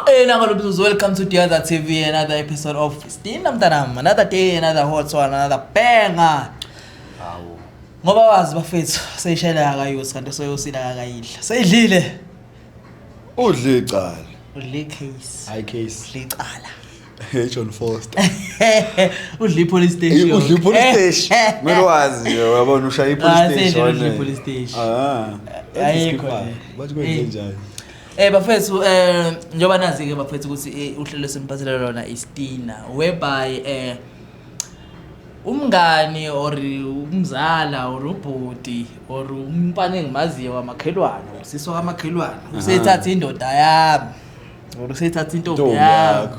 Welcome to Diaza TV, another episode of Stina Mtanam, another day, another hot one, another banger. Ngoba wazi bafethu seyishela akayusi kanti soyosila akayidla. Seyidlile. Udle icala. Udle case. High case. Udle icala. John Foster. Udle police station. Udle police station. Kumele wazi nje uyabona ushaya ipolice station. Udle police station. Ayikho. Bathi kwenze njani? Bafethu njoba nazi ke bafethu ukuthi uhlelo semphathela lona istina whereby umngani or umzala or ubhodi or umpane engimaziyo wamakhelwane usisi wamakhelwane usethatha indoda yami or usethatha intombi yami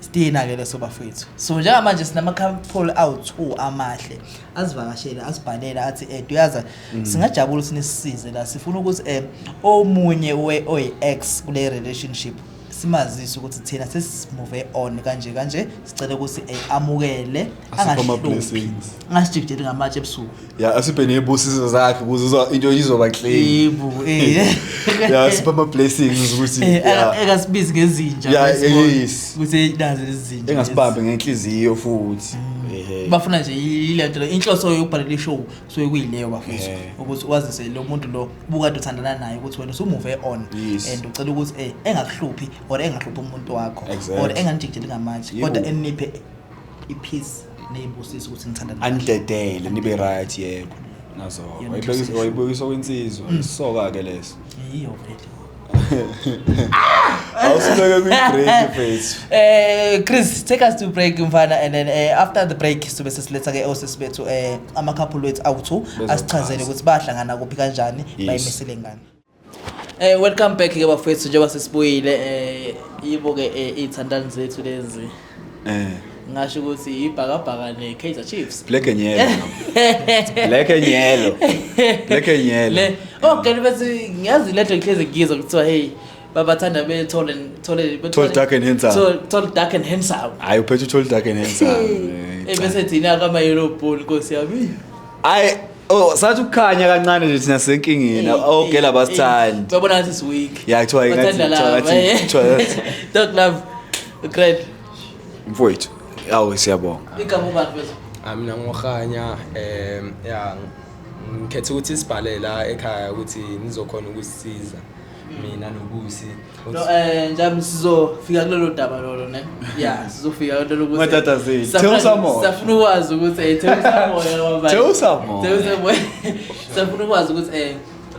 Stina ke leso bafethu so njengamanje sinama couple out2 amahle asivakashela asibhalela athi uyaza singajabula sinisisize la sifuna ukuthi omunye oyi ex kule relationship simazisa ukuthi thina sesimove on kanje sicela ukuthi amukele angasijikijeli ngamatshe ebusuku asiphe nebusiso zakhe ukuze into izoba clean yebo sipha ama blessings ukuthi ekasibizi ngezinja ukuthi nazi izinja engasibambe ngenhliziyo futhi bafuna nje ilento inhloso yokubhalela ishow so kuyileyo bafethu ukuthi wazise lo muntu lo ubukade uthandana naye ukuthi wena usumove on and ucela ukuthi engakuhluphi or engahluphi umuntu wakho or enganijikijeli ngamatshe kodwa eniphe ipeace nebusiso ukuthi ngithandana andedele nibe right yebo nazo wayibuyisa kwinsizwa isoka ke leso yiyo vele awusibeka kwi-break phase Chris, take us to break mfana and then after the break sibe sesiletha ke osisi bethu ama couple wethu awuthu asichazele ukuthi bahlangana kuphi kanjani bayimisele ngani. Welcome back ke bafethu njengoba sesibuyile yibo ke ithandani zethu lezi ngasho ukuthi ibhakabhaka ne Kaizer Chiefs black and yellow le okay bese ngiyazi letho ngihleze ngizwa kuthiwa hey babathanda be tall dark and handsome hayi uphethe tall dark and handsome bese thina kama Europe Nkosi yami sathi ukukhanya kancane nje thina senkingeni ogela basithandi babona ngathi is weak kuthiwa ngathi dog love great mfowethu siyabonga igama ubani bese mina ngokhanya ngikhetha ukuthi sibhale la ekhaya ukuthi nizokhona ukusisiza mina nobusi njami sizofika kulelo daba lolo ne sizofika kulelo ukuthi matata zethu safuna ukwazi ukuthi tell some more safuna ukwazi ukuthi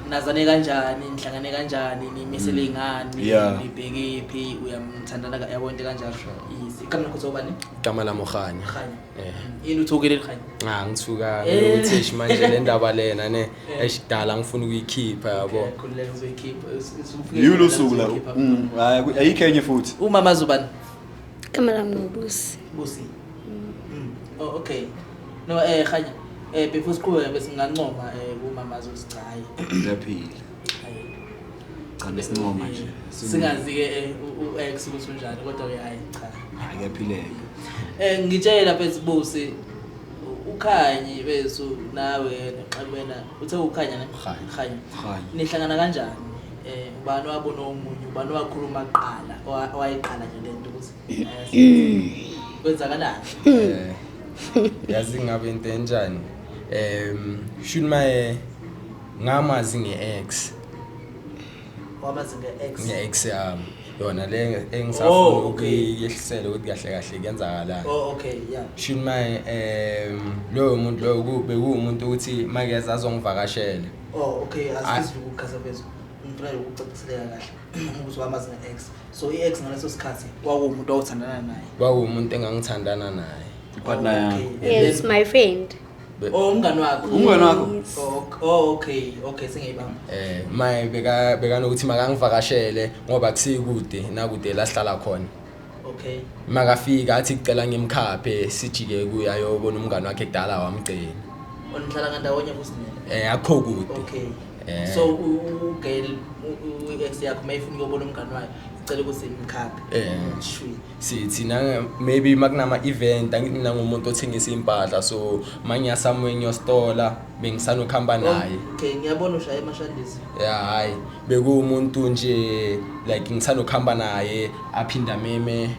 nazane kanjani nihlangane kanjani nimisele ngani nibheke phi uyamthandana yabonke kanjalo igama lakho sobani igama lami ukhanya yini uthukele khanya ngithuka ukuthi manje le ndaba lena ne esidala ngifuna ukuyikhipha yabo khulile uzoyikhipha yilo suku la ayikho enye futhi umama zubani igama lami ngubusi okay no khanya before siqhubeka bese ngingancoma umama zosichayi yaphila cha sinoma nje singazi ke uex ukuthi unjani kodwa ke hayi cha ayaphileka ngitshela bese busi ukhanyi besu nawe nexabena uthe ukhanya nekhanya nihlangana kanjani ubani wabona omunye ubani wakhuluma qala wayiqala nje lento ukuthi kwenzakalani yazi ngabe into enjani should my ngamazi ngeex wamazi ngeex yami yona le engisafuna ukuyehlisela ukuthi kahle kuyenzakalani okay yeah should my lo muntu lo kube umuntu ukuthi makeze azongivakashela okay asizwe ukukhasa bezo ngifuna ukucacisela kahle ukuthi wamazi ngeex so iex ngaleso sikhathi kwakumuntu owathandana naye kwakumuntu engangithandana naye partner yami yes my friend umngani wakho okay sengiyibamba maye beka nokuthi makangivakashele ngoba kusikude nakude la sihlala khona okay makafika athi kucela ngimkhaphe sijike kuya yobona umngani wakhe kudala wamgcina onihlala ngandawonye kusinele akho kude okay so ugirl ex yakho mayifuna ukubona umngani wayo icela ukuthi imkhaphe shwi sithi na maybe makunama event angina ngumuntu othengisa impahla so manje somewhere nyostola bengisana ukuhamba naye okay ngiyabona ushaya emashandisi hayi bekumuntu nje like ngisana ukuhamba naye aphinda meme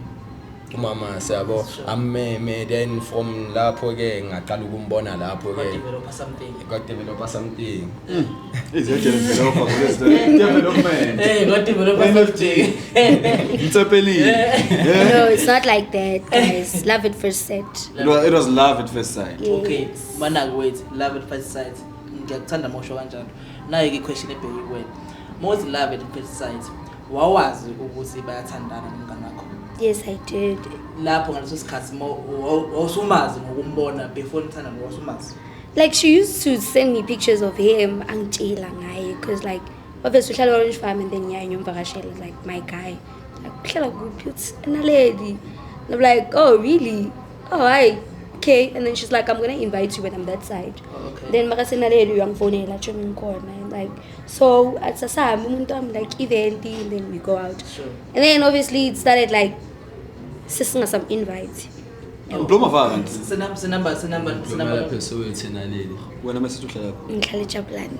umama siyabo ammeme then from lapho ke ngaqala ukumbona lapho ke got developer something is it developer development got developer something No, it's not like that, guys. Love at first sight. It was love at first sight. Yes. Okay mana wait love at first sight ngiyakuthanda mosho kanjalo nayo ke question ebheke kuwena most love at first sight wawazi ukuthi bayathandana nomngane wakho Yes, I did. lapho ngaleso sikhathi awusumazi ngokumbona before nithanda ngosumazi Like, she used to send me pictures of him, angitshela ngaye, because like, obviously, uhlala Orange Farm and then ngiyayimvakashela is like my guy. Like, uhlala kuphi uthi analedi. And I'm like, oh really? Oh hi. Okay. And then she's like, I'm gonna invite you when I'm that side. okay Then makasenaleli uyangifonela atsho ngikhona and like so at sasami umuntu am like event and then we go out. sure And then obviously it started like sisinga some invites. Diploma vanga. senamba lapho sowethena leli Wena mase uhlala. Ngihlala eJabulani.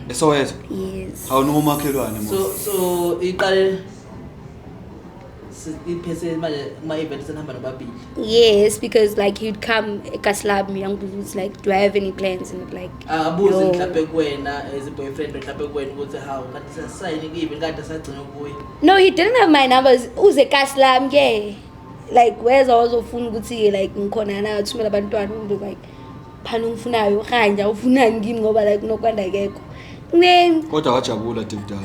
Esowethu. Yes. Awunomakhelwane mo. so iqale iphese manje kuma event senhamba nobabili Yes, because like he'd come Kaslab young like, do I have any plans? And I'm like, abuze no. mhlawumbe kuwena as a boyfriend mhlawumbe kuwena ukuthi how kanti sasayini kuyini kade sagcina ukubuya No, he didn't have my numbers. Uze Kaslab ke. Like where's awuzofuna ukuthi like ngikhona na thumela abantwana umuntu like phana ungifunayo khanja ufuna ngimi ngoba like nokwanda kekho. Then Kodwa wajabula deep down.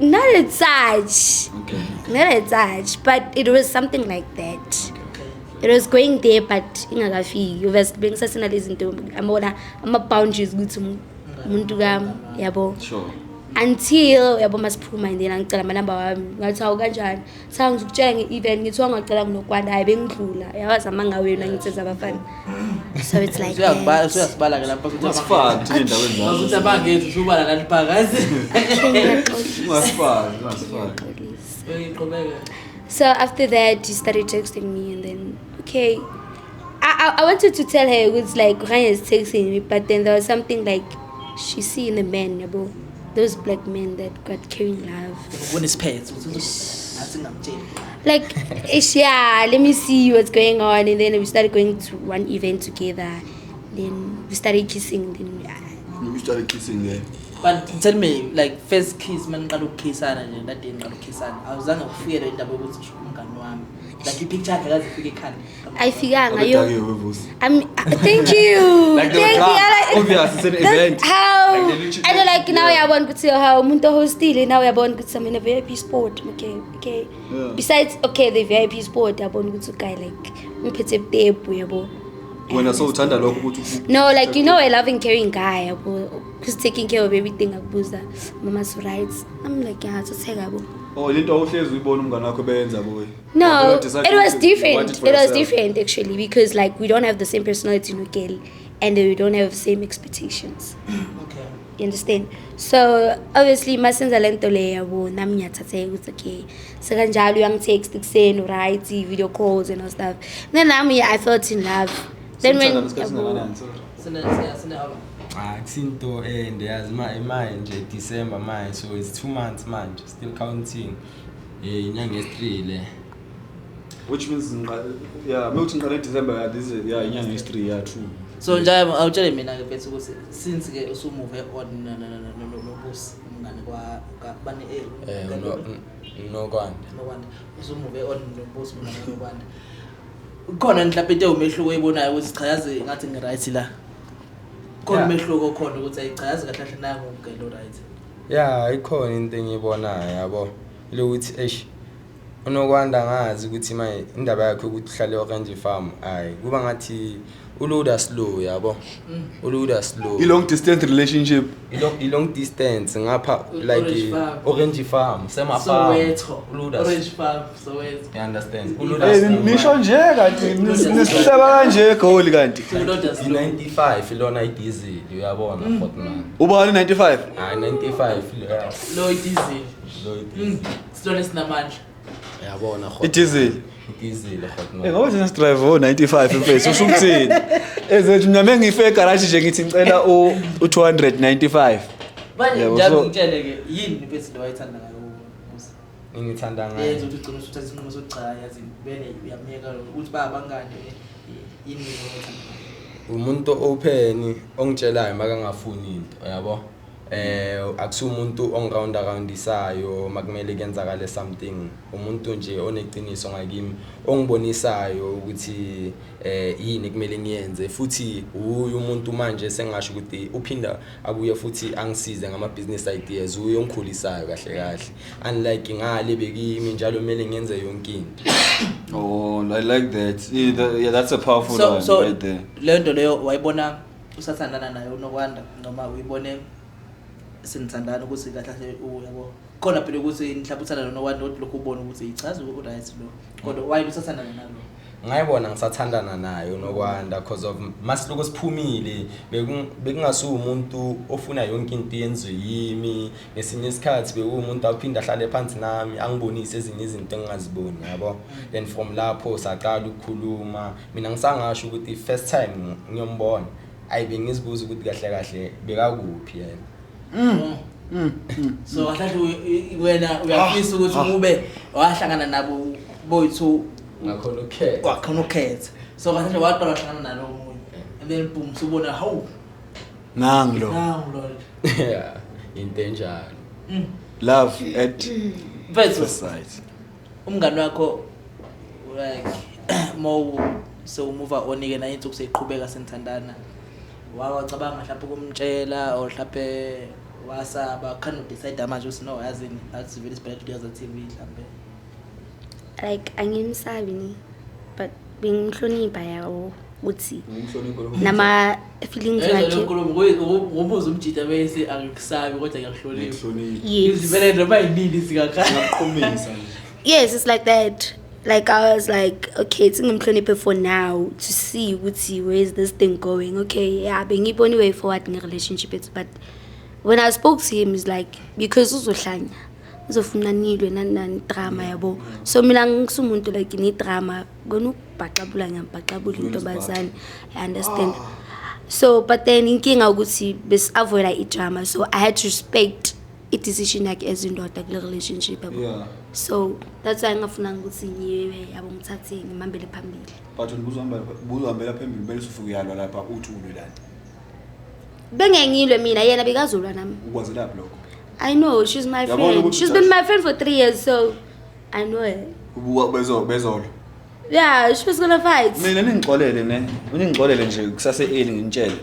not at such. Okay. Not at such, but it was something like that. okay It was going there but ingakafiki. Obviously bengisasena lezi zinto amabona ama boundaries ukuthi umuntu kami yabo. Sure. Until yabo masiphuma and then angicela amanamba wami ngathi awu kanjani sangizukutshela nge-event ngithi wangacela kunokwanda hayi bengidlula yawazama ngawena ngithethe abafana so it's like uyasibala ke lapha What's fun endaweni zakho? ukuthi abangenzi usubala lali phakathi What's fun? uyiqhubeka So after that he started texting me and then okay I wanted to tell her it was like Ryan is texting me but then there was something like she see in the men yabo those black men that got carrying love ubona isiphetho athi ngamtshela like yeah let me see what's going on and then we started going to one event together then we started kissing then You started kissing there. but tell me like first kiss maniqala ukukissana nje ndadeni qala ukukissana awuzange ufikele indaba yokuthi umngani wami like ipicture yakhe kaze ifike ekhanda ayifikanga yo Kodwa-ke wevusi. thank you Like thank you obvious it's an event. how Like they literally- and like now uyabona ukuthi how umuntu ohostile now uyabona ukuthi I'm in a VIP sport okay Yeah. besides okay the VIP sport uyabona ukuthi guy like umphethe tepu yabo Wena so uthanda lokho ukuthi no like you know a loving caring guy yabo who's taking care of everything akubuza mama's rights I'm like yeah sotheka yabo oh lento awuhlezi uyibona umngane wakho beyenza boy. no it was different actually because like we don't have the same personality no girl and we don't have the same expectations okay you understand so obviously masenza lento le yabo nami ngiyathatheka ukuthi okay sekanjalo uyangitext kuseni right video calls and all stuff then nami I felt in love then when sina akusinto ende yazi manje December manje so it's 2 months manje still counting inyanga yesi3 le which means mewuthi ngiqale December this is inyanga history true. so nje awutshele mina ke bese ukuthi since ke usumove on nobusi umngane kwa bani nokwanda nokwanda usumove on nobusi umngane nokwanda ukhona mhlawumbe into umehluko oyibonayo ukuthi cha yazi ngathi ngi right la khona umehluko khona ukuthi ayichayazi kahle kahle nangu ngelo right yeah ikhona into engiyibonayo yabo lokuthi unokwanda ngazi ukuthi manje indaba yakhe ukuthi uhlale Orange Farm hayi kuba ngathi uluda slow yabo uluda slow long distance relationship long distance ngapha like Orange Farm sema Soweto uluda Orange Farm Soweto you understand uluda nisho nje kanti nisihlaba kanje egoli kanti uluda slow 95 lona iDiesel uyabona Fortman ubani 95 hayi 95 lo iDiesel sitone sinamandla yabona iDiesel Fortman ngoba thina drive 95 mfethu usho ukuthini ezethu mina ngife egarage nje ngithi ngicela u 295 manje njalo ngitshele ke yini bese lo wayithanda ngayo ngithanda ngayo yenza ukuthi ugcine uthatha isinqumo sokucala yazi bene uyamyeka ukuthi bangani yini lo umuntu open ongitshelayo makangafuni into yabo akusumuntu ongiroundisayo makumele kenzakale something umuntu nje oneqiniso ngakimi ongibonisayo ukuthi yini kumele ngiyenze futhi uyu umuntu manje sengasho ukuthi uphinda abuye futhi angisize ngama business ideas uyo ongikhulisayo kahle kahle unlike ngale bekimi njalo kumele ngenze yonke into. Oh, I like that. Yeah, that's a powerful one right there. Le nto leyo wayibona usathandana nayo unokwanda noma uyibone sinithandana ukuthi kahle yabo khona phela ukuthi mhlawumbe uthanda nokwanda lokho ubona ukuthi ichaza ukuthi right lo kodwa why usathandana nalo ngayibona ngisathandana nayo nokwanda because of masiluko siphumile bekungasuka umuntu ofuna yonke into yenziwe yimi ngesinye isikhathi bekuumuntu aphinda ahlale phansi nami angibonise ezinye izinto engingaziboni yabo then from lapho saqala ukukhuluma mina ngisangasho ukuthi first time ngiyombona ayibe ngizibuza ukuthi kahle kahle bekakuphi yena so kahle wena uyafisa ukuthi ube wahlangana nabo boyithu ngakhona ukhetha so kahle waqala wahlangana nalo umuntu and then boom subona how nganglo yeah into enjalo love at first sight umngani wakho like mo so move on again into kuseqhubeka senithandana wacabanga mhlawumbe ukumtshela or mhlawumbe wasaba can decide manje ukuthi no yazini athi vele sibheka videos on TV mhlawumbe like angimsabi ni but bengihlonipha yawo uthi nama feelings wakhe ngobuza umjida bese angikusabi kodwa ngiyakuhlonipha izivele noma yinini sikakhaya ngaqhumisa yes it's like that. Like I was like, okay, it's ngimhloniphe for now to see where is this thing going. Okay, yeah, bengiboni way forward in a relationship but when I spoke to him it's like because uzohlanya uzofuna nilwe nani drama yabo so mina ngisumuntu like ni drama ngona ukubhaqabula ngiyambhaqabula into bazana I understand so but then inkinga ukuthi bes avoid I drama so I had to respect a decision like as indoda kule relationship yabo. Yeah. So that's why ngafuna ukuthi ngiwe yabo ngithathe ngimambele phambili. But ubuzihambela phambili bese ufuke yalwa lapha uthi ulwelana. Bengengilwe mina yena bekazolwa nami. Ukwazi lapho lokho. I know she's my friend. She's been my friend for 3 years so I know her. Bezolo. Yeah, she was gonna fight. Mina ningixolele nje kusase eli ngintshela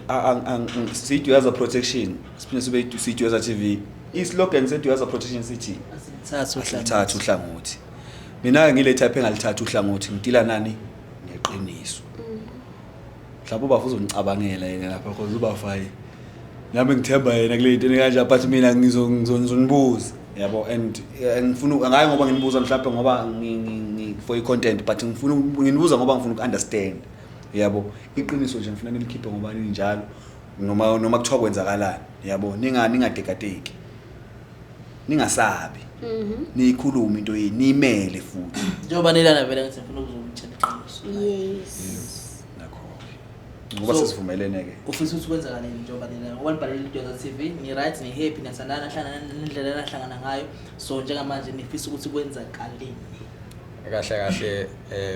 sithi uyaza protection siphinde sibe sithi uyaza TV islogan sethi uyaza protection sithi thatha uhlangothi mina ngile type engalithatha uhlangothi ngidila nani ngeqiniso mhlawumbe ubafuza unicabangela yena lapha because ubafayi nami ngithemba yena kule into kanje but mina ngizonibuza yabo and ngifuna ngaye ngoba nginibuza mhlawumbe ngoba for i-content but ngifuna nginibuza ngoba ngifuna uku-understand yabo iqiniso nje ngifuna nilikhiphe ngoba ninjalo noma kuthiwa kwenzakalani yabo ningadekadeki ningasabi nikhuluma into yini nimele futhi njengoba nilana vele ngithi ngifuna ukuzomtshela iqiniso Yes. nakho ngoba sesivumelene ke ufisa ukuthi kwenzakalani njengoba nilana ngoba nibhalele iDoza TV ni right ni happy nasandana nahlangana nendlela nahlangana ngayo so njengamanje nifisa ukuthi kwenzakaleni kahle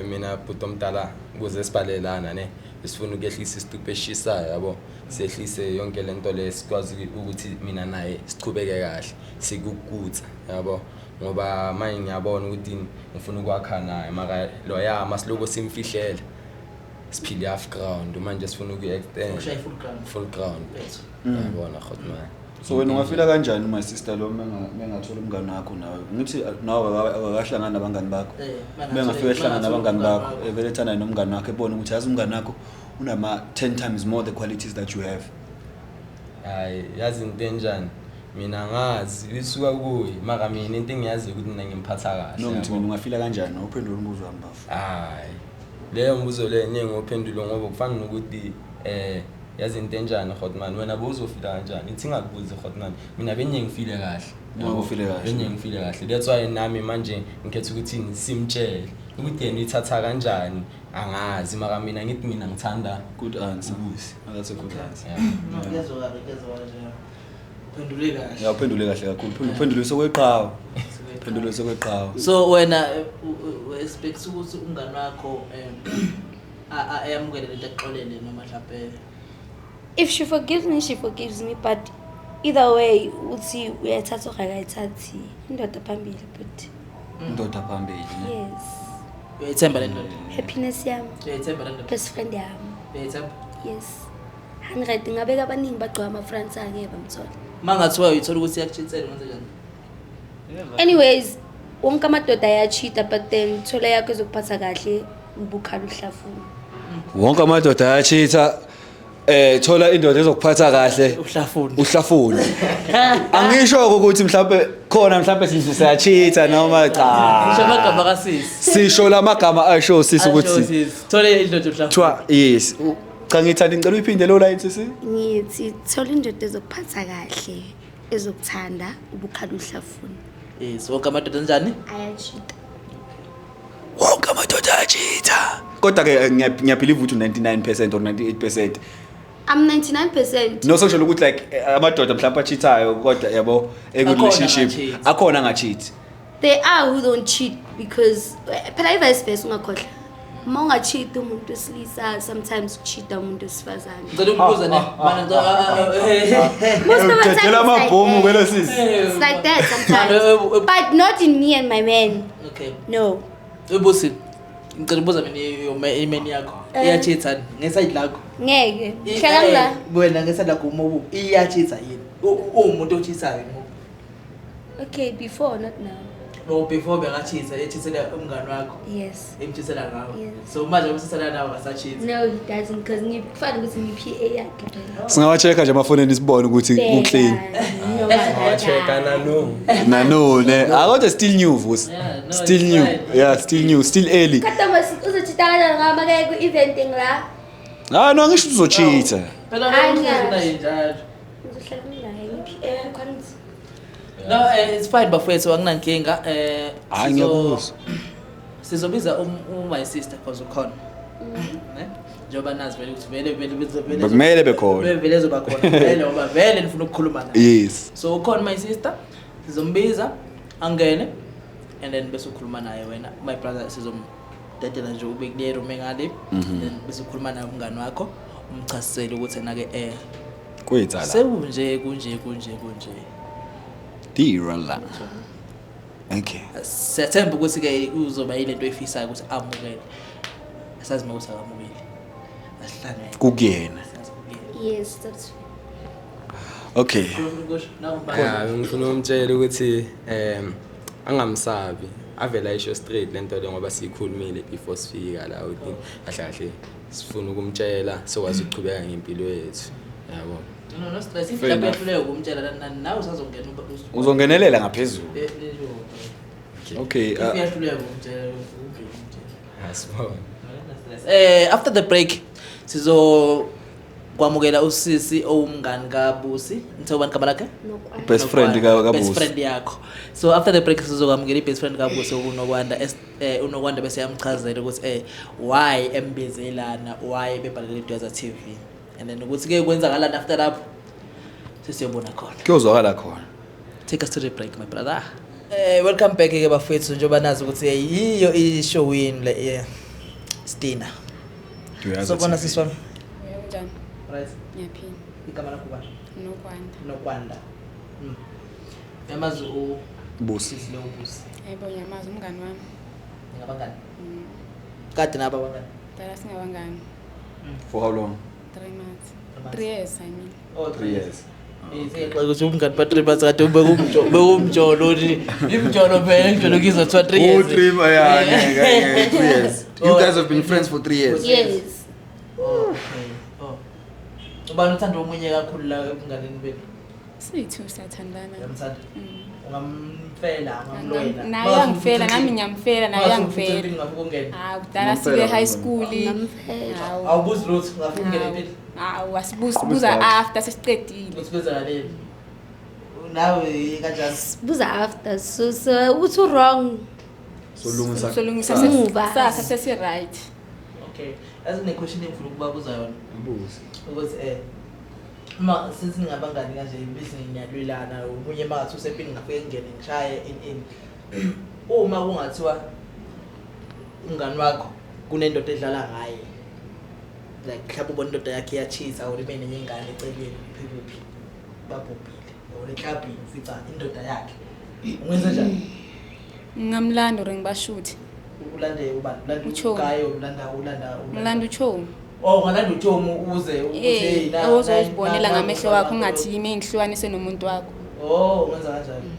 mina bhuti omdala ukuze sibhalelana ne sifuna ukwehlisa isitupe eshisayo yabo sehlise yonke lento lesikwazi ukuthi mina naye siqhubeke kahle sikukutsa yabo ngoba manje ngiyabona ukuthi ngifuna ukwakha naye maka lo yama siloko simfihlela siphile half ground manje sifuna uku-extend full ground yabona khotman So wena ungafila kanjani my sister lo mengathola umngane wakho nawe ngithi nawe awakahlangana nabangani bakho mengafika ehlangana nabangani bakho evele ethanda nomngane wakho ebona ukuthi yazi umngane wakho unama 10 times more the qualities that you have. Hayi yazi into enjani mina ngazi lisuka kuyi maka mina into engiyazi ukuthi mina ngimphatha kahle No ngithi mina ungafila kanjani uphendula umbuzo wami bafu. Hayi leyo mbuzo le ngiyophendula ngoba kufana nokuthi yazi into enjani Hotman wena bozofila kanjani ngithi ngakubuze Hotman mina benye ngifile kahle Ngifile kahle benye ngifile kahle that's why nami manje ngikhetha ukuthi simtshele ukuthi yena ithatha kanjani angazi maka mina ngithi mina ngithanda good answer that's a good answer. Ngiyazwa nje uphendule kahle Uphendule kahle kakhulu uphendule sokweqhawe uphendule sokweqhawe. So wena expect ukuthi umngane wakho ayamukele lento exolele noma mhlawumbe If she forgives me, but either way, uthi uyathatha okayithathi indoda phambili but Indoda phambili. yes. uyayithemba lento Happiness yami, uyayithemba lento best friend yami. uyayithemba Yes. 100 ngabeka abaningi bagcoka ama friends ake bamthola. mangathiwa uyithola ukuthi iyakuchithela manje njani Anyways, wonke amadoda ayachita but then thola yakho ezokuphatha kahle ubukhala uhlafuna. Wonke amadoda ayachitha thola indoda ezokuphatha kahle uhlafuna. Angisho ukuthi mhlawumbe khona mhlawumbe siyachitha noma cha. ngisho amagama kasisi Sisho lamagama asho sisi ukuthi thole indoda uhlafuna yes. Cha ngithanda ngicela uyiphinde lo line sisi. Ngithi thola indoda ezokuphatha kahle, ezokuthanda ubukhala uhlafuna. yes wonke amadoda njani Ayachita. Wonke amadoda ayachitha. Kodwa ke ngiyabelieve ukuthi 99% or 98%. I'm 99%. No social ukuthi like amadoda mhlawumbe achithayo kodwa yabo relationship akhona ngacheat. There are who don't cheat because phela vice versa ungakhohlwa. Uma ungacheat umuntu wesilisa sometimes ucheat umuntu wesifazane. ngicela ukubuza ne mana Most of the time Ucela amabhomu kwelo sisi. it's like that sometimes. But not in me and my man. okay No. ubusi ngicela ukubuza mina imeni yakho iyachitha ngeside lakho Ngeke. Hlala la. wena ngeside lakho umobu iyachitha yini umuntu ochithayo Okay, before not now. no before bekachitha echithela umngane wakho Yes. emchithela ngawo Yes. so manje umsisela nawe akasachitha No, he doesn't because ngifana ukuthi ngi-PA yakhe. Singawacheka nje amafoneni sibone ukuthi uclean. No. Wacheka No ne. Akodwa still new vos. Yeah, no, Still it's new. fine. Yeah, still new, still early. Kata uzochita kanjani ngama ke ku-eventing la? No angisho uzochitha. phela Hayi, ngiyafuna ngiyazi. njalo Uzohlala naye ngi-PA khona. no it's fine bafethu anginankinga Hayi ngiyabuza. sizobiza my sister because ukhona ne njoba nazi vele ukuthi vele Bekumele bekhona. vele zoba khona vele ngoba vele nifuna ukukhuluma naye Yes. so ukhona my sister sizombiza angene and then bese ukhuluma naye wena my brother sizomdedela nje ube kule room engale then bese ukhuluma naye umngane wakho umchasisele ukuthi na ke Kuyitsala. sekunje kunje Dirala. Okay. siyathemba ukuthi ke uzoba yilento efisayo ukuthi amukele asazi ukuthi akamukeli asihlangene Kukuyena. Yes, that's Okay. ya ngifuna umtshela ukuthi angamsabi avela isho straight lento le ngoba sikhulumile before sifika la ukuthi kahle sifuna ukumtshela sokwazi ukuqhubeka ngempilo yethu yabo no stress mhlawumbe yahluleka ukumtshela nawe usazongena Uzongenelela ngaphezulu. Okay. yahluleka ukumtshela asibona after the break sizo kwamukela usisi owumngani kaBusi ngithobani igama lakhe Best friend kaBusi. best friend yakho so after the break sizokwamukela ibest friend kaBusi unokwanda unokwanda bese yamchazela ukuthi why embizelana why bebhalele iDwaza TV and then ukuthi ke kwenzakalana after lapho sisiyobona khona Kuyozwakala khona. take us to the break my brother welcome back ke bafethu njoba nazi ukuthi yiyo ishow yini le Stina so bona siswami Njani? right Ngiyaphila. igama lakho bani Nokwanda. yamazi Busi. usisi lo Busi Yebo ngiyamazi umngani wami. ngabangani kade naba bangani Dala singabangani. For how long? 3 months. 3 years I mean. oh 3 years. ukuthi umngani pa-3 months kade bekumjolo nje imjolo phela imjolo kizothiwa 3 years 3 yeah 3 years you guys have been friends for 3 years Yes. ubani uthanda omunye kakhulu la ebunganeni benu Sithu siyathandana. yamthanda ungamfela ngamloyela Naye angifela nami ngiyamfela naye angifela. ngafika ungena Kudala sibe high school. Ngamfela. awubuzi lutho ngafika ungena empilo Asibuza after sesiqedile. usikwenzakale nawe kanjani Buza after so uthi wrong. solungisa Solungisa Muva. sasa sesi right. okay asine question engifuna ukubabuza yona mbuzi ukuthi uma sesingabangani kanje bese nginyalwelana omunye mangathi usempini ngafike ngene ngishaye in uma kungathiwa umngani wakho kunendoda edlala ngaye like mhlawumbe ubona indoda yakhe iyachisa or ibe nenye ingane eceleni phephi babhubhile or eklabhini ufica indoda yakhe ungenza njani Ngamlanda ore ngibashuthi. ulande ubani ulande Uchomi. ugayo ulanda Ngilanda uchomi. ngalanda uTomo uze ukuthi Awuzozibonela ngamehlo wakho ungathi yimi engihlukanise nomuntu wakho. Wenza kanjani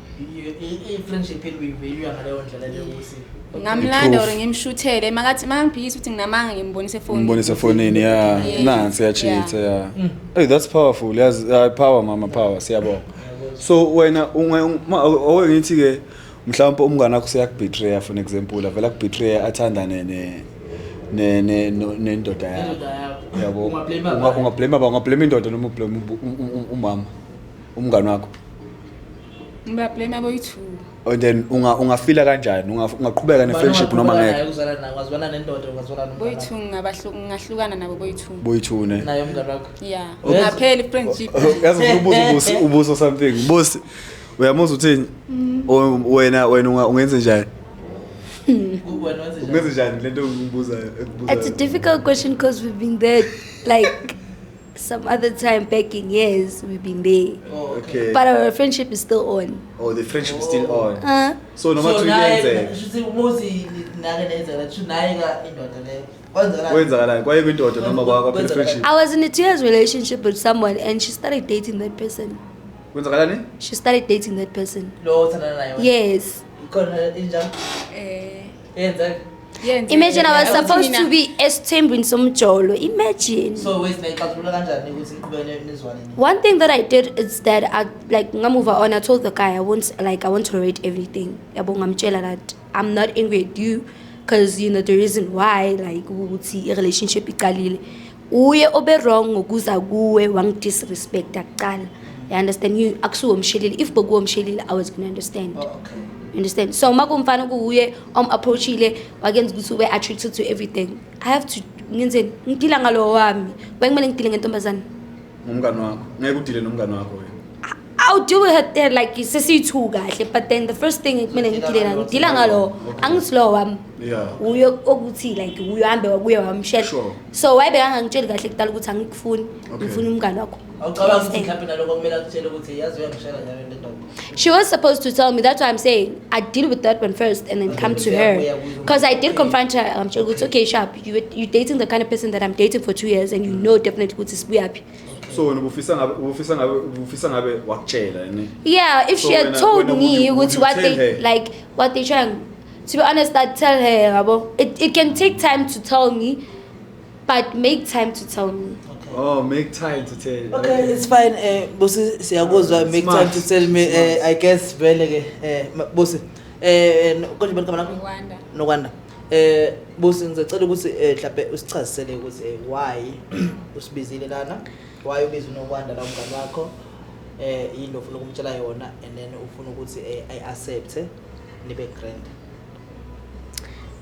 i-friendship elivalue ngaleyo ndlela leyo ukuthi Ngamlanda ore ngimshuthele makathi mangiphikisa ukuthi nginamanga ngimbonise phone. umbonisa efonini yeah nansi yachitha yeah hey that's powerful yazi power mama power siyabonga so wena ngithi ke mhlawumbe umngane wakho seyakubetray for example avela kubetray athandane nendoda yakho yabo ungablame indoda noma ublame umama umngane wakho Ngibablame aboyithu. and then ungafila kanjani ungaqhubeka ne-friendship noma ngeke ungazwana nendoda ungazwana Boyithu ngahlukana nabo boyithu. boyithune naye umngane wakho Yeah. Ungapheli friendship. yazi ubuza ubuso something boss uyamuzwa uthini wena ungenze njani ungenze njani lento ngibuza It's a difficult question because we've been there like some other time back in years we've been there. okay But our friendship is still on. oh the friendship is still on So so noma tuyenzeka shuthi umuzi nake nenzela shuthi naye ka indoda leyo wenzakalani kwaye kwindoda noma kwaphela friendship I was in a 2 years relationship with someone and she started dating that person. kwenzakalani She started dating that person. lo uthandana naye Yes. ikhona injani yenza Imagine I was supposed to be esithembweni somjolo. Imagine. so wesinayiqazulula kanjani ukuthi kubene nizwane One thing that I did is that I move on. I told the guy I want to tolerate everything. Yabo ngamtshela that I'm not angry at you because you know the reason why like ukuthi a relationship iqalile. Uye obe wrong ngokuza kuwe wang disrespect aqala. You understand you akusuwo mshelile if bokuwo mshelile I was going to understand. okay You understand? So makumfana kuye approachile wakenza ukuthi ube attracted to everything. I have to ngenze ngidila ngalo wami. Bengimele ngidile ngentombazana. umngane wakho ngeke udile nomngane wakho wena I'll do with her there like sesithu kahle but then the first thing kumele ngidila ngalo angislow wami. yeah Uyo okuthi like uyohambe wakuye wamshela. Sure. So wayebeka ngangitshela kahle kudala ukuthi angikufuni. Ngifuna umngane wakho. awucabanga ukuthi mhlawumbe naloko kumele akutshele ukuthi yazi uyangishela njalo le ndoda She was supposed to tell me. That's why I'm saying I deal with that one first and then come to her. Because I did confront her. I'm sure it's okay, sharp. You're dating the kind of person that I'm dating for 2 years and you know definitely what is we happy. so wena ubufisa ngabe wakutshela yini Yeah, if So she had when I- told when I- me would what you what tell they her? like what they trying. To be honest, I'd tell her. Abo. It can take time to tell me, but make time to tell me. oh make time to tell okay it's fine bosi siyakuzwa make time to tell me I guess vele ke bosi konje bani kamana Ngwanda. nokwanda bosi ngicela ukuthi mhlawumbe usichazisele ukuthi why usibizile lana why ubiza nokwanda la umngane wakho yini ofuna ukumtshela yona and then ufuna ukuthi I accept nibe grand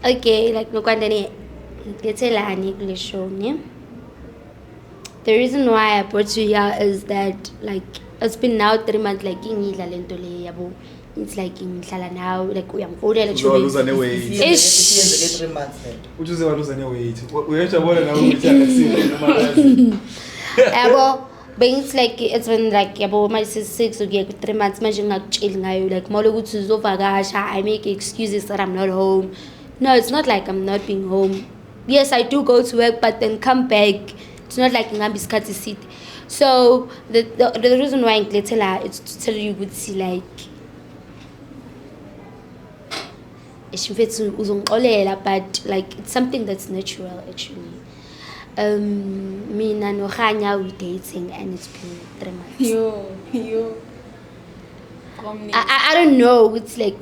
Okay, like nokwandani ngethelani kule show ne. The reason why I brought you here is that like it's been now 3 months like ngidla lento le yabo. It's like ngihlala now like uyangifowunela uzowaluza ne-weight siyenzeke 3 months lento uthi uzowaluza ne-weight uyajabula nawe ukuthi akakusile noma kazi yabo bengithi like it's been like yabo my 6 ukuya ku 3 months manje ngakutsheli ngayo like mawule ukuthi uzovakasha I make excuses that I'm not home. No, it's not like I'm not being home. Yes, I do go to work but then come back. It's not like ngihambe isikhathi eside. So the reason why ngilethela is to tell you ukuthi like ishimfethu uzongixolela, but like it's something that's natural actually. Mina no Khanya we dating and it's been 3 months. Yo. I don't know. It's like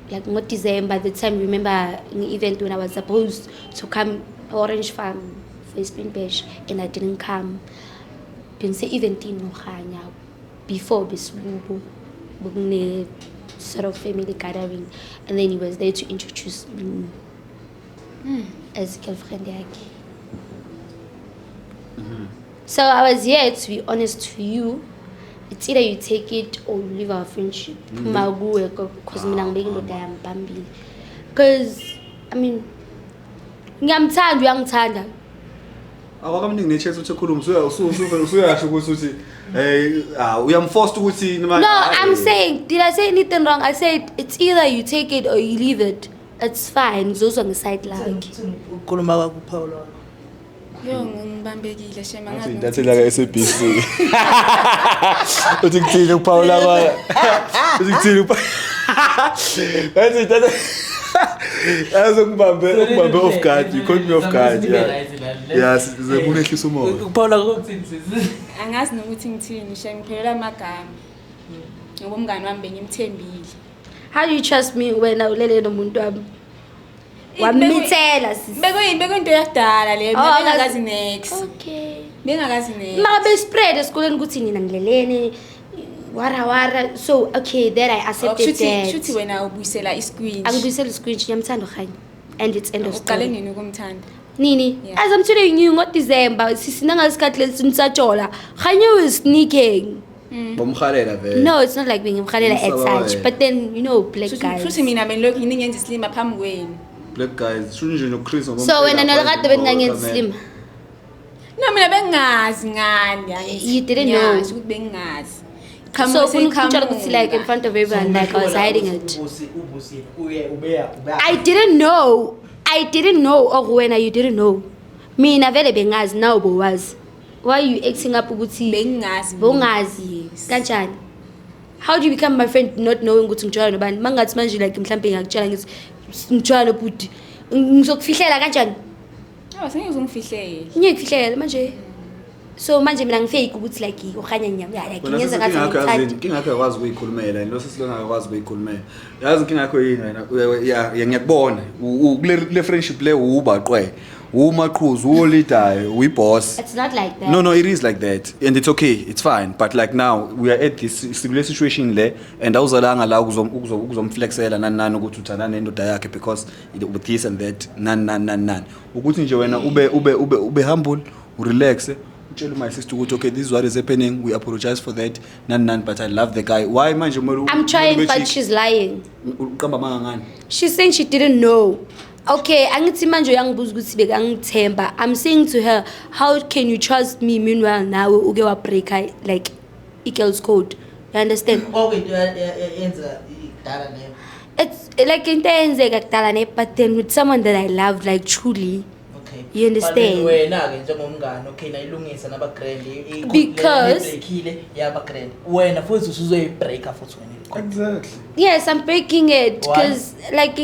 like not December. The time remember in the event when I was supposed to come Orange Farm for Spring Bash and I didn't come. Been say event in Khanya before Beslubu, sort of family gathering, and then he was there to introduce me as girlfriend yake. So I was here to be honest to you. It's either you take it or you leave our friendship. Because I mean, ngiyamthanda. Awakamningi nechance ukuthi ekhuluma usuyasho ukuthi uyamforce ukuthi No, I'm saying, did I say anything wrong? I said it's either you take it or you leave it. It's fine. Those on the side like. Ukhuluma kwakho Paula. Yo ngibambekile shema ngazi. That's like SABC. Uthi kuthini uPaula ba? Uthi kuthini uPaula? Ngibambe off guard. You caught me off guard. Yes, kunehlisa umoya. uPaula ukuthini sisi? Angazi nokuthi ngithini shema ngiphelela amagama. Ngoba umngani wami bengimthembile. How do you trust me when ulele nomuntu wami? Wamithela sisi. Bekuyinto yakudala le, bengakazi next. Okay. Bengakazi next. Mabe spread esikoleni ukuthi nina ngilelene. Wara. So okay, that I accepted that. Shuthi wena ubuyisela isquinch. Angibuyisela isquinch ngiyamthanda ukhanya. And it's end of story. Uqale nini ukumthanda? Nini? Yeah. As I'm telling you, December, sisina ngasikhathi lesinisathola. Khanya was sneaking. Bomkhalela vele. No, it's not like being mkhalela at such. But then, you know, black guys. Shuthi mina benilokhu ngingenza islim phambi kwenu. Black guys, shouldn't you know Chris? So when another bengangenza slim. No, mina bengazi ngani. You didn't know. Ukuthi bengazi. So when like in front of everyone, like I was hiding it. I didn't know. Or when you didn't know. Mina vele bengazi now was. Why are you acting up ukuthi bengazi? Kanjani? How do you become my friend not knowing ukuthi ngijwayela nobani? Mangathi manje like mhlambe ngakutshela ngithi ngijwayela bhuti. Ngizokufihlela kanjani? Sengeke uzongifihlela. Ngiyekufihlela manje. So manje mina ngifake ukuthi like ukhanya nyama ngenza ngathi ngithanda. Inkinga yakho yakwazi ukuyikhulumela, lo sesilona akwazi ukuyikhulumela. Yazi inkinga yakho yini wena? Ngiyakubona. Kule friendship le ubaqwe. Umaqhuzu, uleader, we boss. It's not like that. No, it is like that. And it's okay. It's fine. But like now, we are at this similar situation there. And awuzalanga la ukuzomflexela nani ukuthi uthanda nendoda yakhe because with this and that nani. Ukuthi nje wena ube humble, relax. Tell my sister okay, this is what is happening. We apologize for that. Nani, but I love the guy. Why manje I'm trying, but she's lying. Uqamba. She's saying she didn't know. Okay, angithi manje uyangibuza ukuthi bekangithemba. I'm saying to her, how can you trust me meanwhile nawe uke wa break like equals code? You understand? It's like into yenzeka kudala ne, but then with someone that I love like truly. Okay. You understand? Wena ke njengomngane okay nayilungisa naba grand because breakile yaba grand. Wena futhi usuzoyibreaka futhi wena. Exactly. Yes, I'm breaking it because like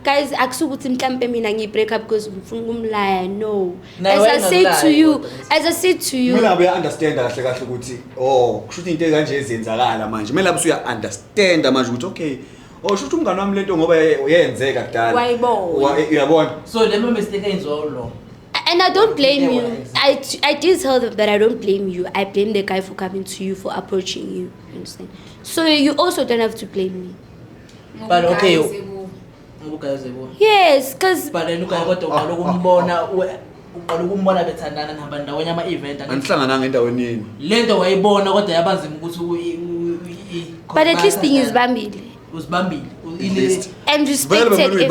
guys akusukuthi mhlambe mina ngi-break up because ngifuna ukumlaya. No. As I said to you mina uya understand kahle ukuthi kushuthi into kanje ezenzakala manje mina lapho uya understand manje ukuthi okay shuthi umngane wami lento ngoba yenzeka kudala uyabona so le mistake ayizwa lo. And I don't blame you. I did tell them that I don't blame you. I blame the guy for coming to you, for approaching you. You understand? So you also don't have to blame me. But okay. Yes, because. But then uqala ukumbona bethandana nabantu ndawonye ama event anihlangananga endaweni yini. Lento wayibona kodwa yabanzima ukuthi but at least thing is bambile. Uzibambile. And respected.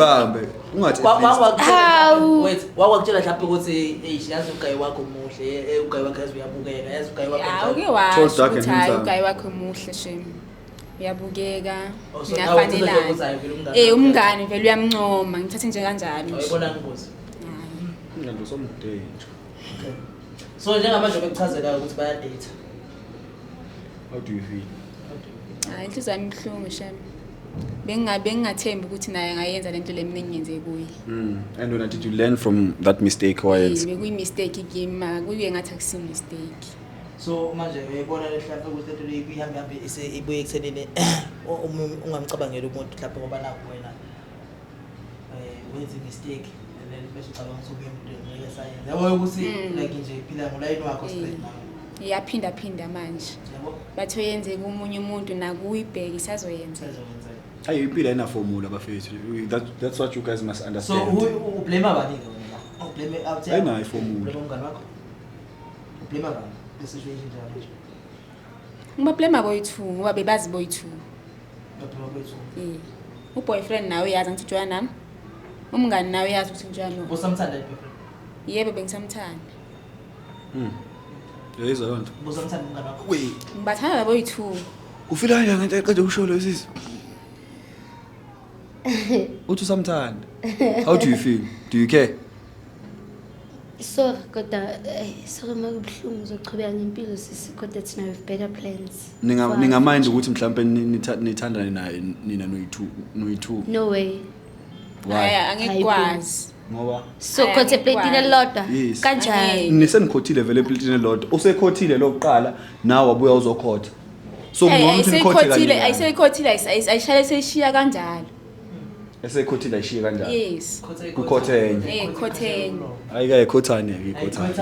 How? Wait, wakutshela mhlawumbe ukuthi yazi ugayi wakho muhle, ugayi wakho yazi uyabukeka, yazi ugayi wakho. Yeah, okay washo ukuthi hayi ugayi wakho muhle shemi. Uyabukeka, niyafanelana. Umngane vele uyamncoma, ngithathe nje kanjalo. Ayibona ngibuza. Ngiyando somude nje. So njengamanje bekuchazela ukuthi baya date. How do you feel? Hayi inhliziyo yami ibuhlungu shame. Bengingathembi ukuthi naye ngayenza lento leminenyenze kuye. And when did you learn from that mistake wayenza? Bekuyi mistake kimi kuye ngathi akusi mistake. So manje uyayibona lehlapha ukuthi lento le ihamba ibuye ekuthenini ungamcabangeli umuntu mhlawumbe ngoba nakho wena wenza mistake and then bese ucabanga ukuthi umuntu ngeke sayenza. Yabo ukuthi like nje iphila ngolayini wakho straight now. Iyaphinda manje. Yabo? Batho yenze kumunye umuntu nakuyibheka isazoyenza. Ayi impilo ayina formula bafethu. That's what you guys must So understand. who blame abani wena? Blame out there. Ayina formula. Blame umngani wakho. Blame abani? The situation njalo. Ngibablame boy2 ngoba bebazi boy2. Ngapha kwethu. Uboyfriend nawe uyazi ngithi joya nami. Umngani nawe uyazi ukuthi ngijoya no. Usamthanda boyfriend? Yebo bengisamthanda. Yayizwa lonto. Usamthanda umngani wakho? Wait, Ngibathanda labo boy2. ufila kanjani ngento eqede ukusho lo sisi? Uthi usamthanda. How do you feel? Do you care? So kodwa so makubhlungu uzochubeka ngempilo sisi kodwa thina with better plans. Ningamind ukuthi mhlambe nithandane naye nina no2. No way. Why? Angikwazi. Ngoba So contemplating a lot Yes. kanjani? nisenikhothile vele plitini lot. Usekhothile lokuqala nawe wabuya uzokhotha. So ngibona ukuthi nikhothile. Ayiseyikhothile ayishale seyishiya kanjalo. Esekhothile ayishiye kanjalo. Yes. Ukhothene. Khothene. Ayika ekhothane ekhothane.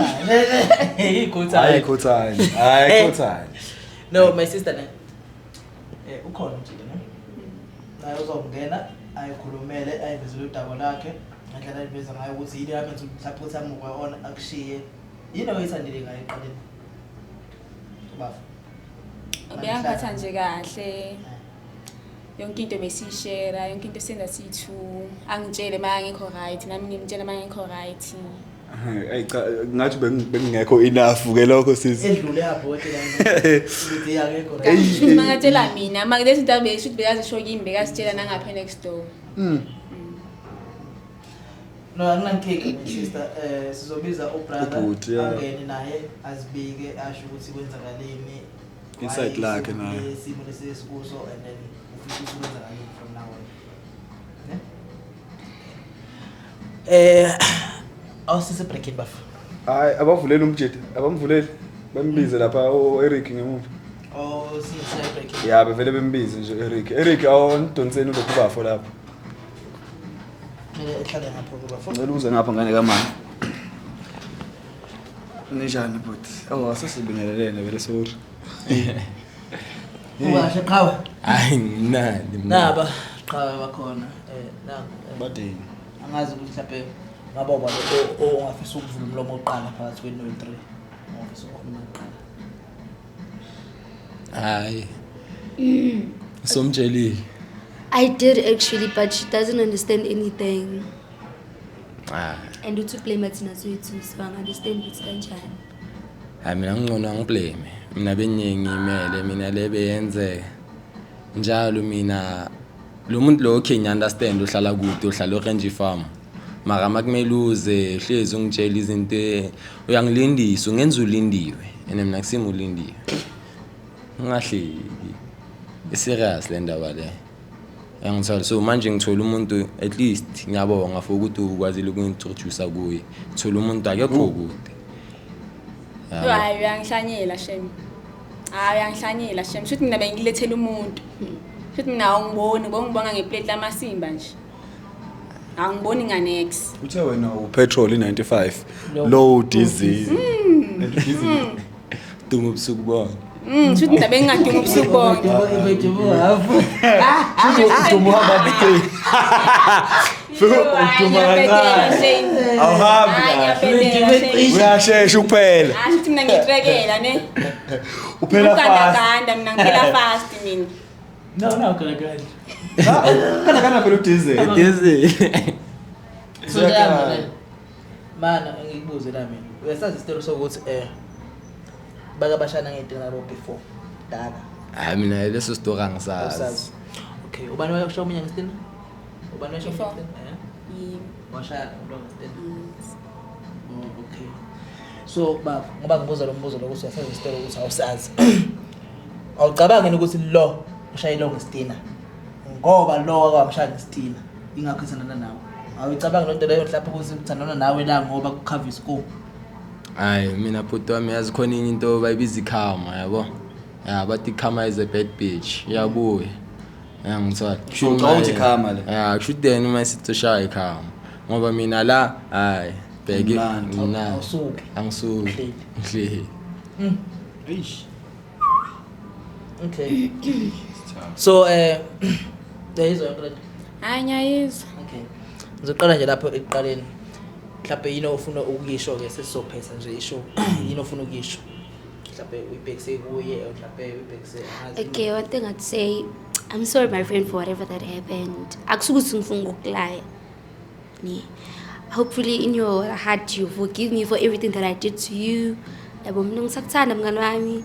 Ikhothane. Ayikhothane. No, my sister ne. Ukhona umthile ne. Naye uzongena ayikhulumele ayivezele udaba lakhe. Ngendlela ayiveza ngayo ukuthi yini lapho mhlawumbe uthi amukwa akushiye. Yini oyithandile ngayo eqaleni? Ubafa. Ubeyangiphatha nje kahle. Yonke into besishare, yonke into senza sithu. Angitshele manje ngikho right, nami ngimtshela manje ngikho right. Ay cha ngathi bengingekho enough ke lokho sisi. Edlule yapho ke ukuthi yakekho right. Ngisho mangatshela mina, manje lezi zinto besho bekazi show kimi bekasitshela nangapha next door. No, anginankinga my sister sizobiza ubrother Ubhuti, yeah. angene naye azibike asho ukuthi kwenzakaleni Insight lakhe naye. Isimo lesikuso and then ufisa ukwenzakaleni from now on. Awusise break bafo. Hayi abavuleli umjede, abamvuleli. Bambize lapha Eric ngemuva. Oh, sise break. Yeah, bevele bembize nje Eric. Eric awondonseni lokubafo lapha. Mina ehlala ngapha kubafo. Ngicela uze ngapha ngane kamama. Ninjani but? Oh, asesibingelelene vele sorry. Uwashe qhawe. Hayi nani Naba qhawe bakhona. Nangu. Badeni. Angazi ukuthi mhlawumbe ngaba ubani ongafisa ukuvula umlomo oqala phakathi kwe-03 ongafisa ukukhuluma oqala. hayi somtshelile I did actually, but she doesn't understand anything. And you to blame it na so I understand it's kanjani. hayi mina ngingcono ngiblame mina benyenge imele mina lebe yenze njalo mina lo muntu lo okay understand uhlala kude uhlala orange farm mara makumele uze hlezi ungitshela izinto uyangilindisa ungenza ulindiwe ene mina kusimo ulindiwe ngahleki serious le ndaba le yangithola so manje ngithola umuntu at least ngiyabonga for ukuthi ukwazile ukungintroduce kuye ngithola umuntu akekho kude Hayi uyangihlanyela shem. Hayi uyangihlanyela shem. Futhi mina bengilethela umuntu. Futhi mina awungiboni, ngibonga ngeplate lamasimba nje. Angiboni nganex. Uthe wena upetrol i95 low diesel. Dumo ubusuku bonke Futhi mina bengingadinga ubusuku bonke. Ibejubu hafu. Udumo hamba bike. Awuhambi. Uyashesha kuphela. Futhi mina ngitrekela ne. Uphela fast. Ukanda mina ngiphela fast mina. No, kanakani. Kana phela udizeli. diesel So njalo mana ngikubuze la mina. Uyasazi isitelo sokuthi baka bashana ngedinga nabo before dala. hayi mina leso story angisazi Okay, ubani wayosho uminya ngesitena? Ubani wayosho Before. ngesitena? Yimi. Washaya umuntu ngesitena. Oh, okay. So baba ngoba ngibuza lo mbuzo lokuthi uyasazi isitolo ukuthi awusazi. Awucabangi ukuthi lo ushayela ngestina. Ngoba lo akwamshaya ngestina. Ingakho isana nawe. Awucabangi lonto leyo mhlawumbe ukuthi uthandana nawe la ngoba kukhava isikole. Hayi mina bhuti wami yazi khona into bayibiza ikhama yabo. Yeah, but ikhama is a bad bitch. Yabuye. Ngithola. Uthi khama le. Yeah, shoot then uma sithoshaya ikhama. Ngoba mina la hayi bheke mina angisuki. Ngihle. Eish. Okay. So there is a good. Hayi ngiyayizwa. Okay. Ngizoqala nje lapho ekuqaleni. Mhlawumbe yini ofuna ukuyisho ke sesizophetha nje isho. Yini ofuna ukuyisho? Mhlawumbe uyibhekise kuye mhlawumbe uyibhekise ngazi. Okay, one thing I'd say, I'm sorry my friend for whatever that happened. Akusukuthi ngifuna ukulaya. Nee. Hopefully in your heart you forgive me for everything that I did to you. Yabo mina ngisakuthanda mngani wami.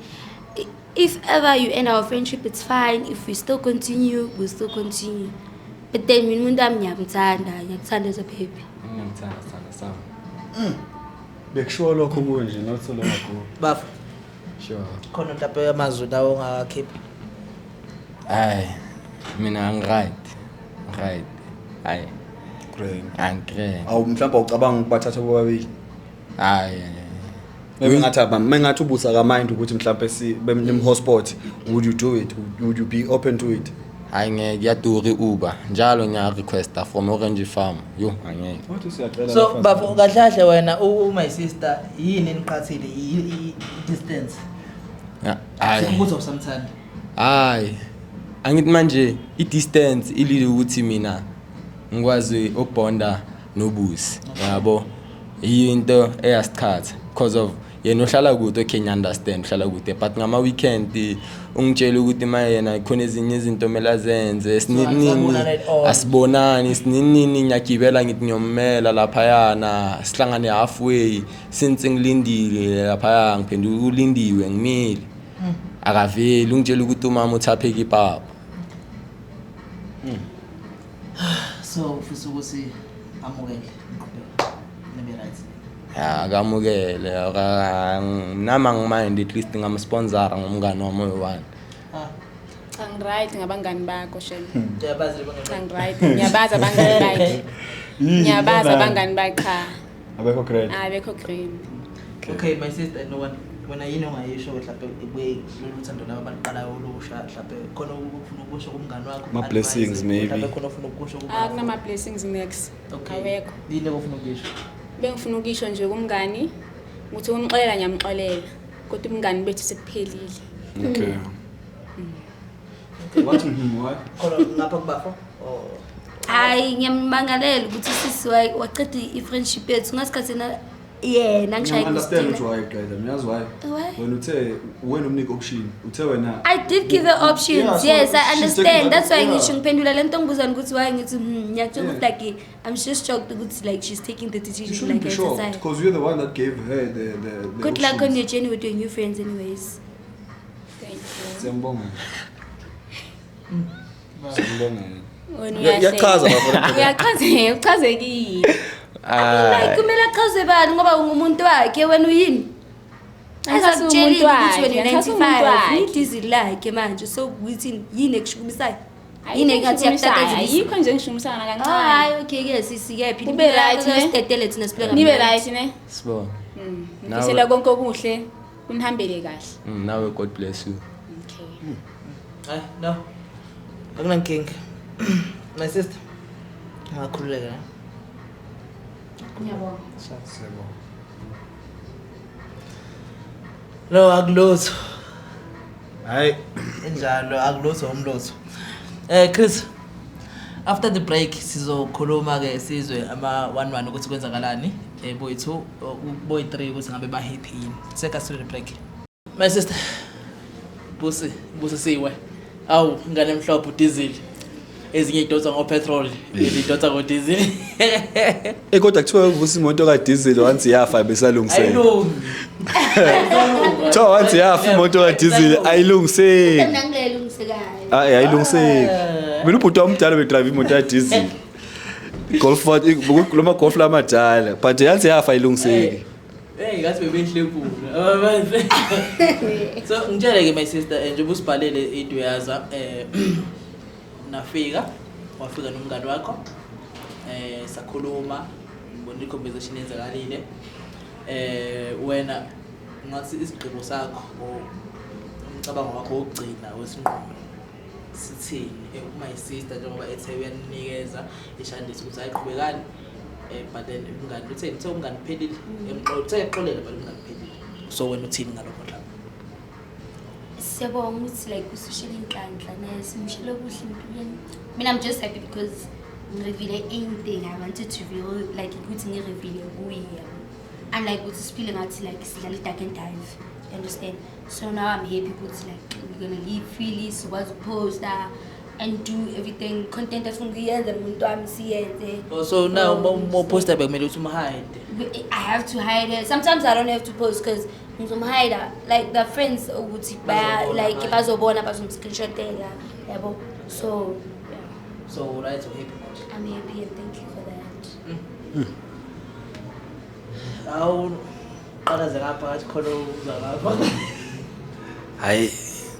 If ever you end our friendship, it's fine. If we still continue, we'll still continue. But then mina umuntu wami ngiyakuthanda as a baby. Ngiyamthanda sama. Bekusho lokho kunje not lo lokho. Bafu. Sure. Khona mhlawumbe amazwi lawo ongakakhiphi. Hayi mina right. Hayi. Great. Angre. Awu mhlawumbe ucabanga ukubathatha bobabili. Hayi. Mengathi ubusa ka mind ukuthi mhlawumbe bemnim hotspot, would you do it? Would you be open to it? Hayi ngeke yaduri Uber. Njalo ngiya requesta from Orange Farm. Yo angeke. Wathi siyacela. So bafu kahlahle wena my sister yini eniqhathile distance. Yeah. Hayi. Ukuza usamthanda. Hayi. Angithi manje i-distance ilile ukuthi mina ngikwazi ukubonda nobusi. Yabo. Into eyasikhatha because of yena ohlala kude okay understand uhlala kude but ngama weekend ungitshela ukuthi mayena khona ezinye izinto mela zenze sinini asibonani sinini ngiyagibela ngithi ngiyomela lapha yana sihlangane halfway since ngilindile lapha ngiphenduka ulindiwe ngimile akaveli ungitshela ukuthi umama uthapheka ipapa. So ufisa ukuthi amukele ngiqhubeka nibe right. Ya akamukele nama ngimind at least ngam-sponsor ngumngane wami oyi-1. Angiright ngabangani bakho shela. Uyabazi bangani. Angiright ngiyabaza abangani bakhe. Ngiyabaza abangani bakhe. Abekho great. Abekho green. Okay my sister no one wena yini ongayisho mhlawumbe ibuye lolu thando laba baqalayo olusha mhlawumbe khona ukufuna ukusho kumngani wakho. Ma blessings maybe. Mhlawumbe khona ufuna ukusho kumngani. Akunama blessings next. Awekho. Yini ofuna ukuyisho? Bengifuna ukisho nje kumngani ukuthi umxolela ngiyamxolela kodwa umngani bethu sekuphelile. Okay. What? Khona ngapha kubafo? Hayi ngiyambangalela ukuthi sisi waqeda i-friendship yethu ngasikhathina yena ngishaya understand why guys. Uyazi why? When umnika option, uthe wena. I did give her options. Yes, I understand. That's why ngisho ngiphendula lento ngibuzana ukuthi why ngithi ngiyatshela ukuthi like I'm just shocked ukuthi like she's taking the decision like I said. Because you're the one that gave her the Good luck on your journey with your new friends anyways. Thank you. Siyambonga. Uyachaza uchazekile. Like kumele achaze bani ngoba ungumuntu wakhe wena uyini? Asakutshela ukuthi wena 95 idizil lakhe manje so ukuthi yini ekushukumisayo? Yini engathi yakuthatha ayikho nje ngishumisana kancane. Hayi okay ke sisi ke phinde Ube right, ne? sitetele thina siphila Nibe right ne? Sibona. Ngisela konke okuhle kunihambele kahle. Nawe God bless you. Okay. Hayi no. Akunankinga. My sister. Ngakhululeka. Ngiyabonga. No akulotho. Hayi. Injalo akulotho umlotho. Chris, after the break sizokhuluma ke sizwe ama 11 ukuthi kwenzakalani boy 2 boy 3 ukuthi ngabe ba happy yini. Seka sizo the break. My sister. Busi siwe. Awu ngane emhlophe diesel. Ezinye idotsa ngo petrol, idotsa ngo diesel. Kodwa kuthiwa uvusa imoto ka diesel once yafa besalungisela. Ayilungi. Kuthiwa once yafa imoto ka diesel ayilungiseki. Ngilungisekayo. Ayilungiseki. Mina ubhuti omdala bedrive imoto ya diesel. Golf loma golf lamadala but yansi yafa ayilungiseki. Hey ngathi bebehle kulo. So ngitshele ke my sister nje ubusibhalele iDuyaza nafika wafika nomngani wakho sakhuluma ngibona i-conversation yenzakalile wena ngathi isigqibo sakho umcabango wakho wokugcina wesinqumo sithini uma isister njengoba ethe uyaninikeza ishandisi ukuthi ayiqhubekani but then umngani utheni uthe umngani phelile exolela but umngani phelile so wena uthini ngalokho lapho siyabonga ukuthi like usishela inhlanhla nesimshelo kuhle empilweni mina I'm just happy because ngireveal anything I wanted to reveal like ukuthi ngireveal kuye unlike ukuthi siphile ngathi like sidlala dark and dive you understand so now I'm happy ukuthi like we're gonna live freely sikwazi ukuposta and do everything content afungiyenza umuntu wami siyenze so now mo poster bekumele ukuthi umhide I have to hide it. Sometimes I don't have to post because hide like the friends ukuthi like bazobona bazomscreenshotela yabo so yeah so right so happy I'm happy and thank you for that awu qalaze lapha athi khona uzalapha hayi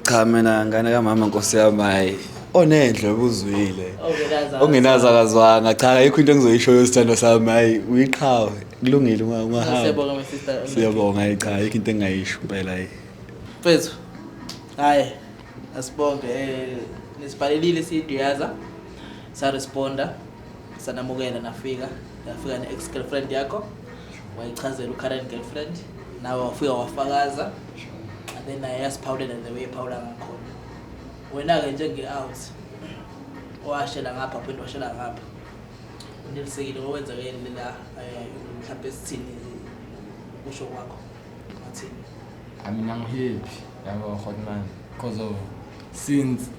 cha mina ngane kamama Nkosi yami hayi onendle ubuzwile ongenaza kazwanga cha ayikho into engizoyisho yosithando sami hayi uyiqhawe kulungile ungahamba siyabonga my sister siyabonga hayi cha ayikho into engayisho impela hayi mfethu hayi asibonge nisibhalelile siDuyaza sa responda sanamukela nafika ne-ex girlfriend yakho wayichazela u-current girlfriend nawe wafika wafakaza and then naye yasiphawulela the way ephawula ngakhona wena-ke njenge-out washela ngapha phinde washela ngapha nelisekile okwenzakele la mhlawumbe esithini kusho kwakho ngathini I'm happy yabo Hotman because of since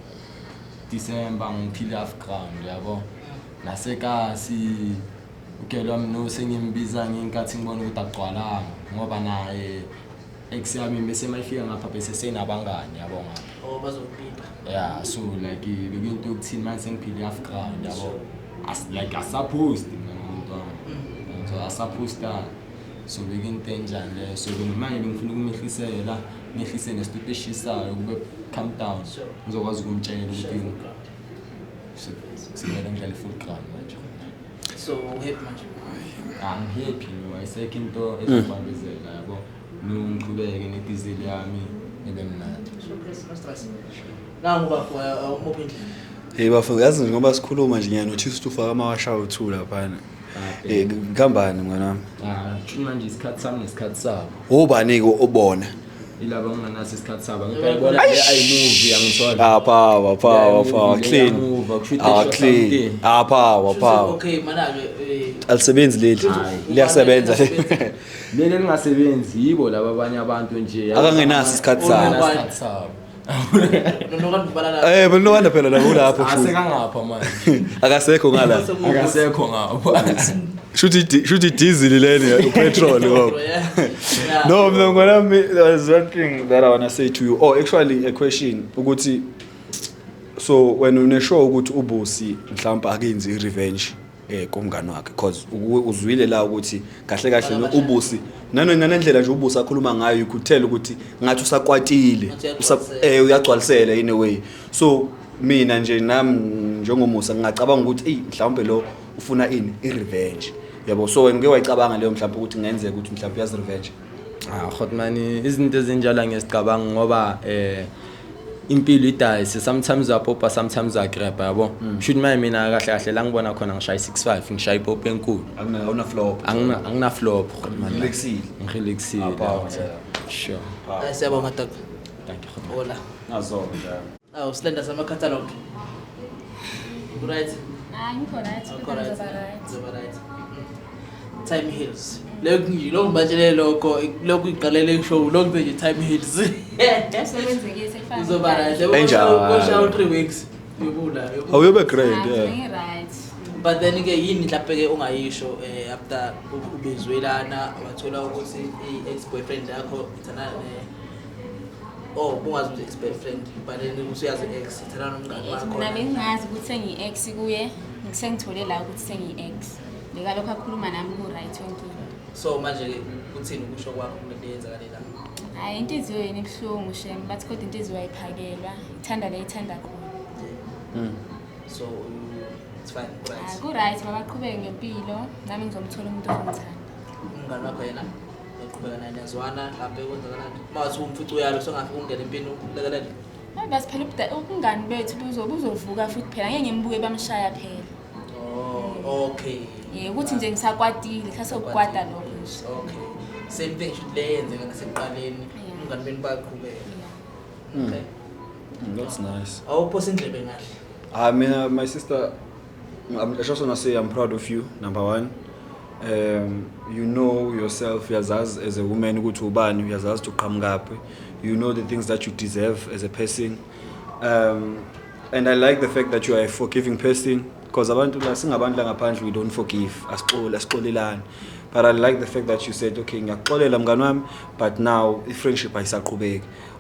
December ngiphile half ground yabo nasekasi ukelo wami no sengimbiza ngenkathi ngibona ukuthi agcwalanga ngoba naye ex yami bese mayifika ngapha bese senabangani yabo ngapha bazophipa yeah so like bekunto ukuthini manje sengiphile half ground yabo like supposed umuntu wami so supposed so bekunto enjani le so manje ngifuna ukumehlisela ngehlise nesitudio eshisayo kube calm down ngizokwazi ukumtshela ukuthi simele ngidlale full ground manje so happy manje I'm happy wayisekho into ezobambezela yabo ngiqhubeke nedizili yami ebe mnandi no stress nangoba umophi hey bafo yazi ngoba sikhuluma nje ngiyano Chiefs ufaka amawasha awuthu lapha ngihambani mnganami tshuni manje isikhathi sami nesikhathi sabo ubani ke obona ilaba nginganaso isikhathi sabo ngiyibona movie angithola power clean clean power okay mana-ke alisebenzi leli liyasebenza leli lingasebenzi yibo laba abanye abantu nje akangenaso isikhathi sabo Bonokanda phela la kulapho futhi akangapha manje akasekho ngala ngapha shuthi diesel leni petrol ngoba no mina ngona there's one thing that I want to say to you actually a question ukuthi so when une show ukuthi ubusi mhlawumbe akenzi revenge kumngani wakhe because uzwile la ukuthi kahle kahle ubusi nanendlela nje ubusi akhuluma ngayo ukuthela ukuthi ngathi usakwatile uyagcwalisela in a way so mina nje nami njengomusa ngingacabanga ukuthi mhlawumbe lo ufuna ini irevenge yabo so ngeke wayicabanga leyo mhlawumbe ukuthi ngenzeka ukuthi mhlawumbe uyazi revenge Hotman izinto ezinjalo ngesicabanga ngoba impilo idayise sometimes uyapopa sometimes uyagrab yabo should mina kahle kahle la ngibona khona ngishaya 65 ngishaya ipop enkulu angina flop angina flop ngirelaxile sure siyabonga tata thank you hola nazo awu slender sama catalog right ngikho right time heals lokho manje lokho iqalele show lokho nje time heals sebenzekile sefana uzoba right ushaw 3 weeks yobula awuyobe great right but then ke yini mhlawumbe ke ungayisho after ubezwelana wathola ukuthi i-ex-boyfriend yakho ithana bungazi ukuthi ex-boyfriend but then usuyazi ex ithana nomngane wakho mina bengazi ukuthi sengi-ex kuye ngisengithole la ukuthi sengi-ex lekalokho akhuluma nami ku right wonke so manje ke uthini ukusho kwakho kule yenzakalela hayi inhliziyo yini ibuhlungu shem bathi kodwa inhliziyo ayiphakelwa ithanda le ithanda khona so it's fine right ku-right babaqhubeke ngempilo nami ngizomthola umuntu ozongithanda umngane wakho yena uqhubeka naye nezwana lapho ekwenzakalani mawuthi umfico uyalo songafika ungena empini ukulekelela basi phela ubungani bethu buzovuka futhi phela ngeke ngimbuke bamshaya phela okay ukuthi nje ngisakwatile sasokukwata lokho nje okay same thing should leyenzeka ngasekuqaleni umngane beni baqhubeka okay That's nice. awuphosa indlebe ngahle I mean, my sister, I just want to say I'm proud of you, number one. You know yourself as a woman, uyazazi to come up. You know the things that you deserve as a person. And I like the fact that you are a forgiving person. Because we don't forgive. But I like the fact that you said, okay, but now the friendship is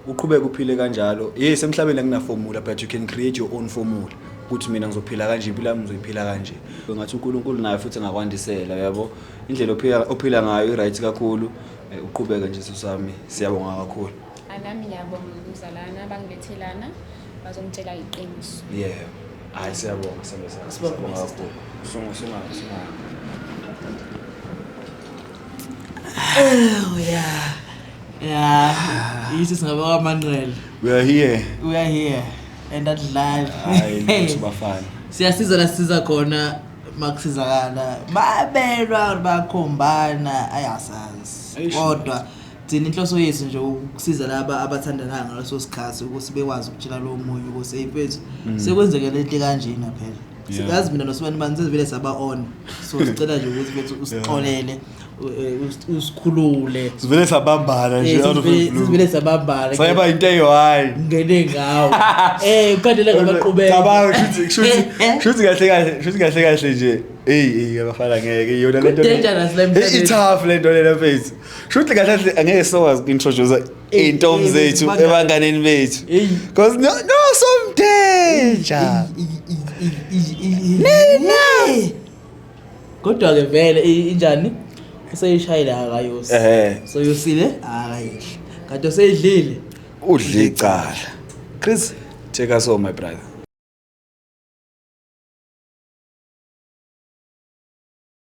uqhubeka uphile kanjalo yes emhlabeni akunaformula but you can create your own formula ukuthi mina ngizophila kanje impilo yami ngizoyiphila kanje ngathi uNkulunkulu naye futhi engakwandisela yabo indlela ophila ngayo i-right kakhulu uqhubeka nje sisami siyabonga kakhulu nami ngiyabonga ukuzalana abangilethelana bazongitshela iqiniso yeah hayi siyabonga siyabonga kakhulu sunga oh yeah yithi singaba Manuel we are here and that live hayi subafana siyasiza khona makusizakala babelwa bakhombana ayasazi kodwa thina inhloso yethu nje ukusiza laba abathandana ngaleso sikhathi ukuthi bekwazi ukutshela lo moyo ukuthi eyifethu sekwenzeke lento kanjena phela siyazi mina noSibani manje sivele saba on so sicela nje ukuthi bethu usixolele usikhulule sivele sabambana nje sivele sabambana sayaba into eyihayi ngene ngawo ukhandela ngabaqhubeka cabanga shuthi kahle nje abafana ngeke iyona lento i tough lento lena mfethu shuthi kahle angeke sokwazi ukintroduce intombi zethu ebanganeni bethu because no some danger kodwa ke vele injani useyishayela akayosi so yosile akayihle kade useyidlile udle icala Chris take us home my brother